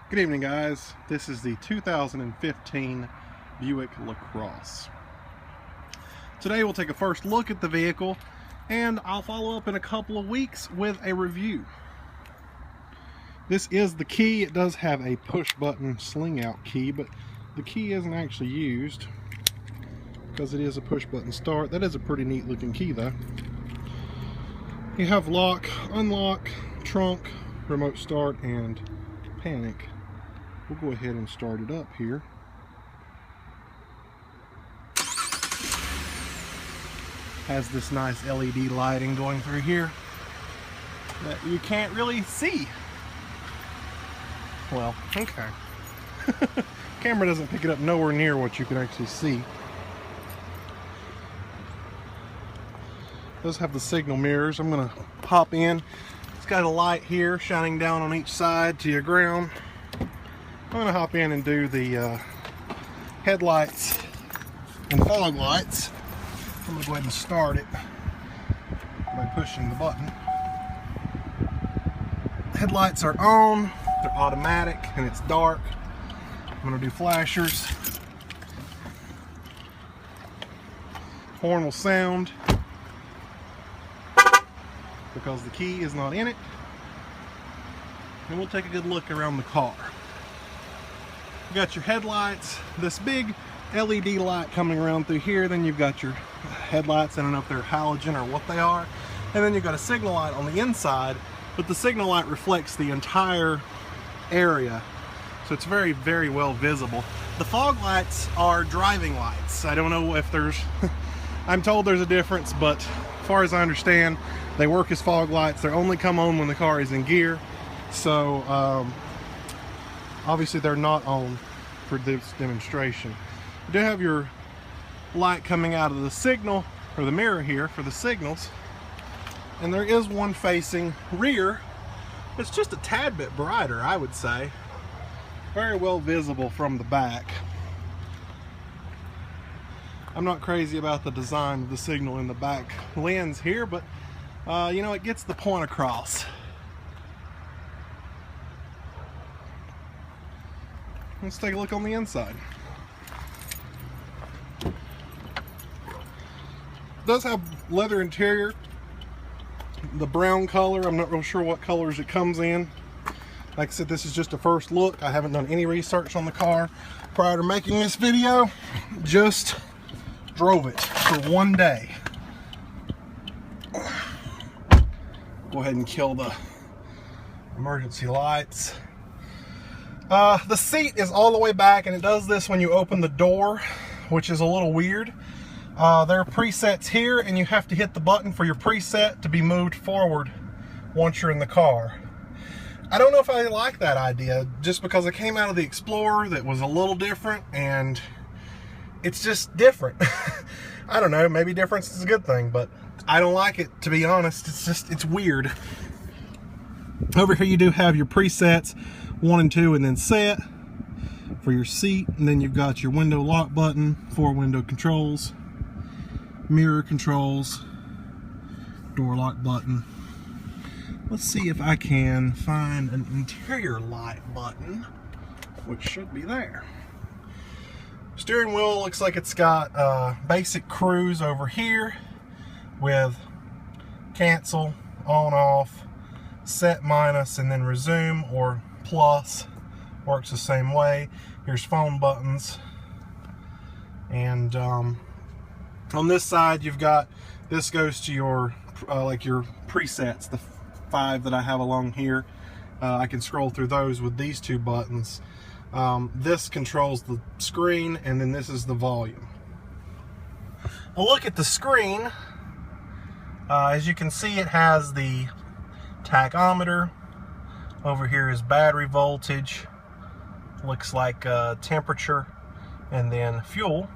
Good evening, guys. This is the 2015 Buick LaCrosse. Today we'll take a first look at the vehicle and I'll follow up in a couple of weeks with a review. This is the key. It does have a push button sling out key, but the key isn't actually used because it is a push button start. That is a pretty neat looking key though. You have lock, unlock, trunk, remote start, and panic. We'll go ahead and start it up here. Has this nice LED lighting going through here that you can't really see. Well, okay. Camera doesn't pick it up nowhere near what you can actually see. It does have the signal mirrors. I'm gonna pop in. It's got a light here shining down on each side to your ground. I'm going to hop in and do the headlights and fog lights. I'm going to go ahead and start it by pushing the button. Headlights are on, they're automatic, and it's dark. I'm going to do flashers. Horn will sound because the key is not in it. And we'll take a good look around the car. You got your headlights, this big LED light coming around through here. Then you've got your headlights, I don't know if they're halogen or what they are. And then you've got a signal light on the inside, but the signal light reflects the entire area. So it's very, very well visible. The fog lights are driving lights. I don't know if there's, I'm told there's a difference, but as far as I understand, they work as fog lights. They only come on when the car is in gear. So, obviously they're not on for this demonstration. You do have your light coming out of the signal, or the mirror here for the signals. And there is one facing rear. It's just a tad bit brighter, I would say. Very well visible from the back. I'm not crazy about the design of the signal in the back lens here, but you know, it gets the point across. Let's take a look on the inside. It does have leather interior, the brown color. I'm not real sure what colors it comes in. Like I said, this is just a first look. I haven't done any research on the car prior to making this video. Just drove it for one day. Go ahead and kill the emergency lights. The seat is all the way back, and it does this when you open the door, which is a little weird. There are presets here, and you have to hit the button for your preset to be moved forward once you're in the car. I don't know if I like that idea, just because it came out of the Explorer that was a little different, and it's just different. I don't know, maybe difference is a good thing, but I don't like it, to be honest. It's weird. Over here you do have your presets, 1 and 2, and then set for your seat. And then you've got your window lock button, 4 window controls, mirror controls, door lock button. Let's see if I can find an interior light button, which should be there. Steering wheel looks like it's got basic cruise over here with cancel, on, off, set, minus, and then resume or plus. Works the same way. Here's phone buttons. And on this side you've got, this goes to your like your presets, the 5 that I have along here. I can scroll through those with these 2 buttons. This controls the screen, and then this is the volume. A look at the screen. As you can see, it has the tachometer. Over here is battery voltage. Looks like temperature, and then fuel.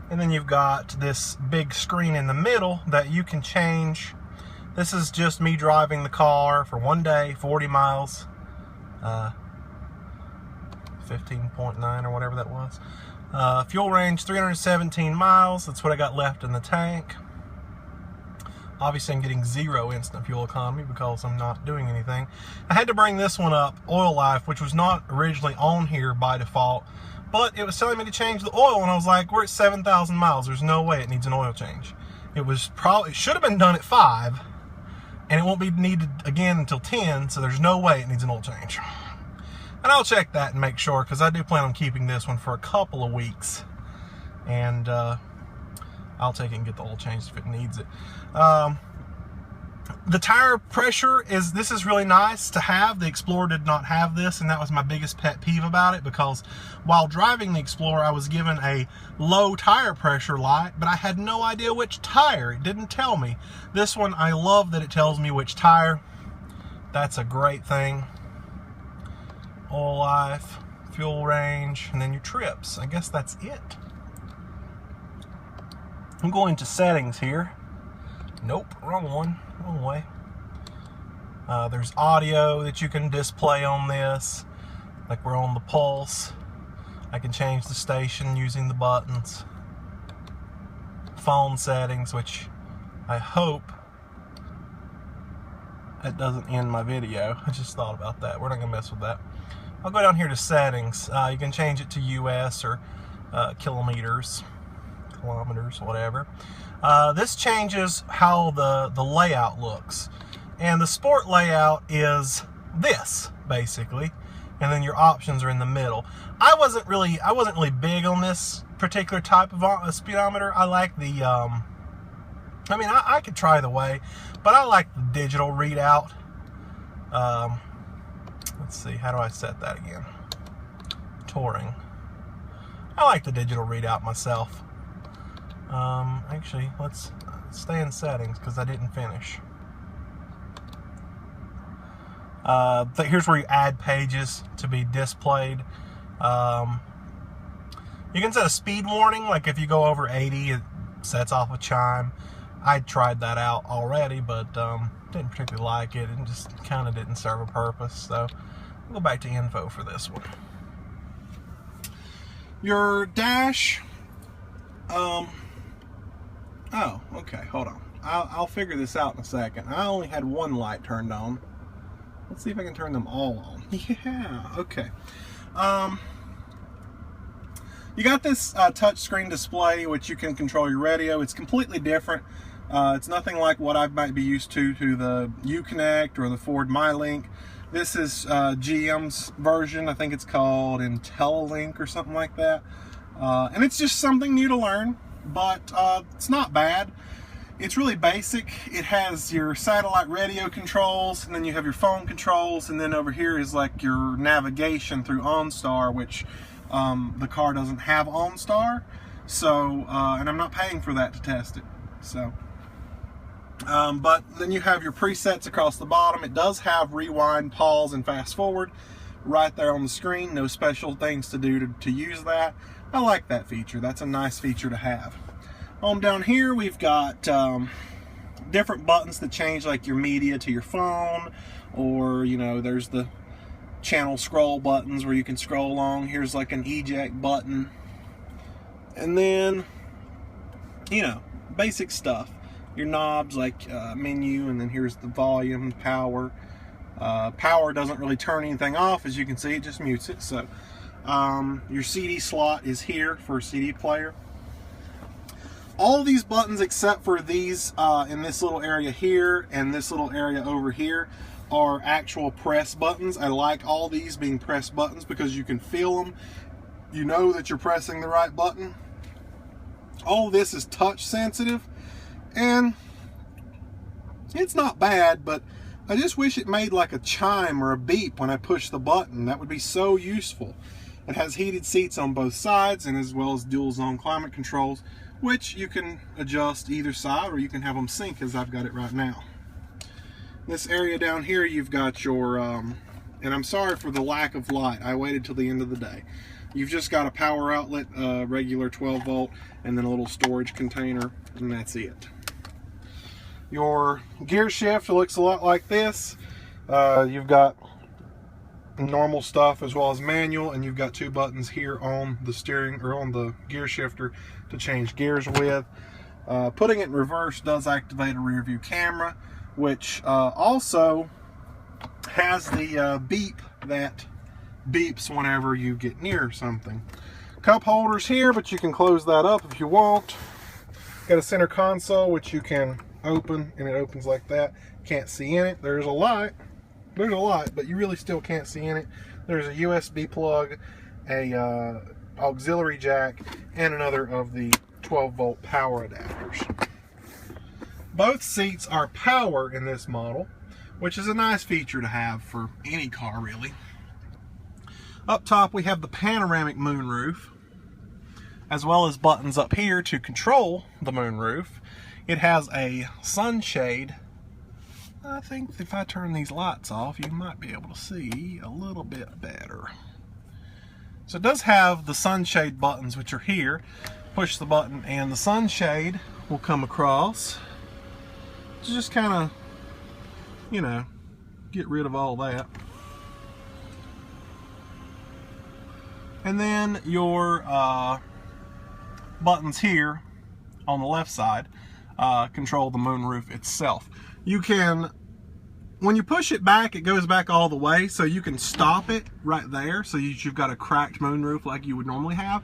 And then you've got this big screen in the middle that you can change. This is just me driving the car for one day, 40 miles. 15.9 or whatever that was. Fuel range 317 miles. That's what I got left in the tank. Obviously I'm getting 0 instant fuel economy because I'm not doing anything. I had to bring this one up, Oil Life, which was not originally on here by default, but it was telling me to change the oil, and I was like, we're at 7,000 miles. There's no way it needs an oil change. It should have been done at 5, and it won't be needed again until 10, so there's no way it needs an oil change. And I'll check that and make sure, because I do plan on keeping this one for a couple of weeks, and I'll take it and get the oil changed if it needs it. The tire pressure this is really nice to have. The Explorer did not have this, and that was my biggest pet peeve about it, because while driving the Explorer I was given a low tire pressure light, but I had no idea which tire. It didn't tell me. This one, I love that it tells me which tire. That's a great thing. Oil life, fuel range, and then your trips. I guess that's it. I'm going to settings here. Nope, wrong one, wrong way. There's audio that you can display on this, like we're on the Pulse. I can change the station using the buttons. Phone settings, which I hope it doesn't end my video. I just thought about that. We're not gonna mess with that. I'll go down here to settings. You can change it to US or kilometers, whatever. This changes how the layout looks, and the sport layout is this basically, and then your options are in the middle. I wasn't really big on this particular type of speedometer. I like the I mean, I could try the way, but I like the digital readout. Let's see, how do I set that again? Touring. I like the digital readout myself. Actually, let's stay in settings because I didn't finish. Here's where you add pages to be displayed. You can set a speed warning, like if you go over 80, it sets off a chime. I tried that out already, but didn't particularly like it, and just kind of didn't serve a purpose. So I'll go back to info for this one. Your dash. Oh, okay, hold on. I'll figure this out in a second. I only had one light turned on. Let's see if I can turn them all on. Yeah, okay. You got this touch screen display, which you can control your radio. It's completely different. It's nothing like what I might be used to the Uconnect or the Ford MyLink. This is GM's version. I think it's called IntelliLink or something like that. And it's just something new to learn, but it's not bad. It's really basic. It has your satellite radio controls, and then you have your phone controls, and then over here is like your navigation through OnStar, which the car doesn't have OnStar. So, and I'm not paying for that to test it. So, but then you have your presets across the bottom. It does have rewind, pause, and fast forward right there on the screen. No special things to do to use that. I like that feature. That's a nice feature to have. On down here, we've got different buttons that change, like your media to your phone, or, you know, there's the channel scroll buttons where you can scroll along. Here's like an eject button. And then, you know, basic stuff. Your knobs, like menu, and then here's the volume, power. Power doesn't really turn anything off, as you can see, it just mutes it. So your CD slot is here for a CD player. All these buttons except for these in this little area here and this little area over here are actual press buttons. I like all these being press buttons because you can feel them. You know that you're pressing the right button. All this is touch sensitive, and it's not bad, but I just wish it made like a chime or a beep when I push the button. That would be so useful. It has heated seats on both sides, and as well as dual zone climate controls, which you can adjust either side, or you can have them sync as I've got it right now. This area down here, you've got your, and I'm sorry for the lack of light. I waited till the end of the day. You've just got a power outlet, regular 12 volt, and then a little storage container, and that's it. Your gear shift looks a lot like this. You've got normal stuff as well as manual, and you've got two buttons here on the steering, or on the gear shifter, to change gears with. Putting it in reverse does activate a rear view camera, which also has the beep that beeps whenever you get near something. Cup holders here, but you can close that up if you want. Got a center console which you can open, and it opens like that. Can't see in it. There's a light, but you really still can't see in it. There's a USB plug, a auxiliary jack, and another of the 12-volt power adapters. Both seats are power in this model, which is a nice feature to have for any car, really. Up top we have the panoramic moonroof, as well as buttons up here to control the moonroof. It has a sunshade. I think if I turn these lights off, you might be able to see a little bit better. So it does have the sunshade buttons, which are here. Push the button and the sunshade will come across. So just kind of, you know, get rid of all that. And then your buttons here on the left side control the moonroof itself. You can, when you push it back, it goes back all the way, so you can stop it right there, so you've got a cracked moonroof like you would normally have,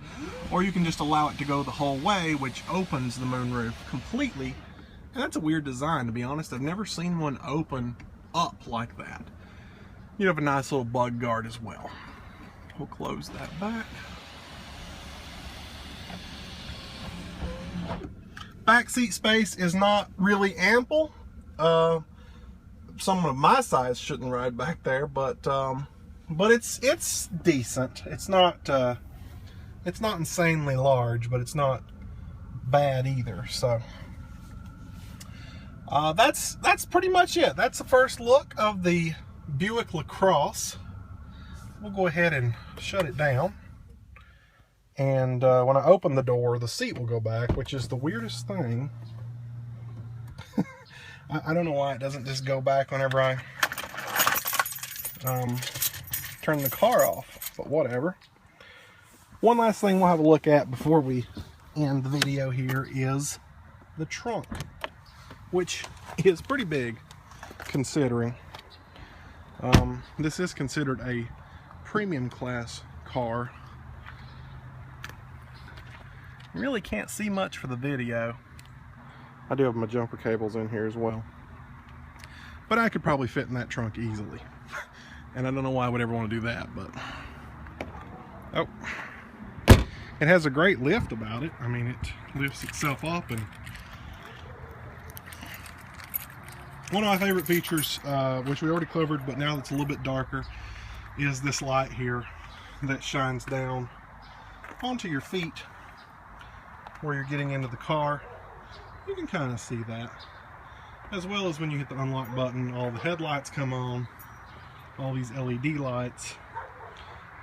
or you can just allow it to go the whole way, which opens the moonroof completely. And that's a weird design, to be honest. I've never seen one open up like that. You have a nice little bug guard as well. We'll close that back. Back seat space is not really ample. Someone of my size shouldn't ride back there, but it's decent. It's not insanely large, but it's not bad either. So that's pretty much it. That's the first look of the Buick LaCrosse. We'll go ahead and shut it down. And when I open the door, the seat will go back, which is the weirdest thing. I don't know why it doesn't just go back whenever I turn the car off, but whatever. One last thing we'll have a look at before we end the video here is the trunk, which is pretty big considering. This is considered a premium class car. You really can't see much for the video. I do have my jumper cables in here as well. But I could probably fit in that trunk easily. And I don't know why I would ever want to do that, but... Oh. It has a great lift about it. I mean, it lifts itself up, and... One of my favorite features, which we already covered, but now it's a little bit darker, is this light here that shines down onto your feet where you're getting into the car. You can kind of see that, as well as when you hit the unlock button, all the headlights come on, all these LED lights,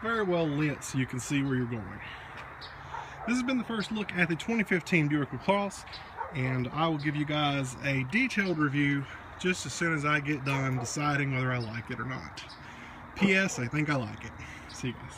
very well lit so you can see where you're going. This has been the first look at the 2015 Buick LaCrosse, and I will give you guys a detailed review just as soon as I get done deciding whether I like it or not. P.S. I think I like it. See you guys.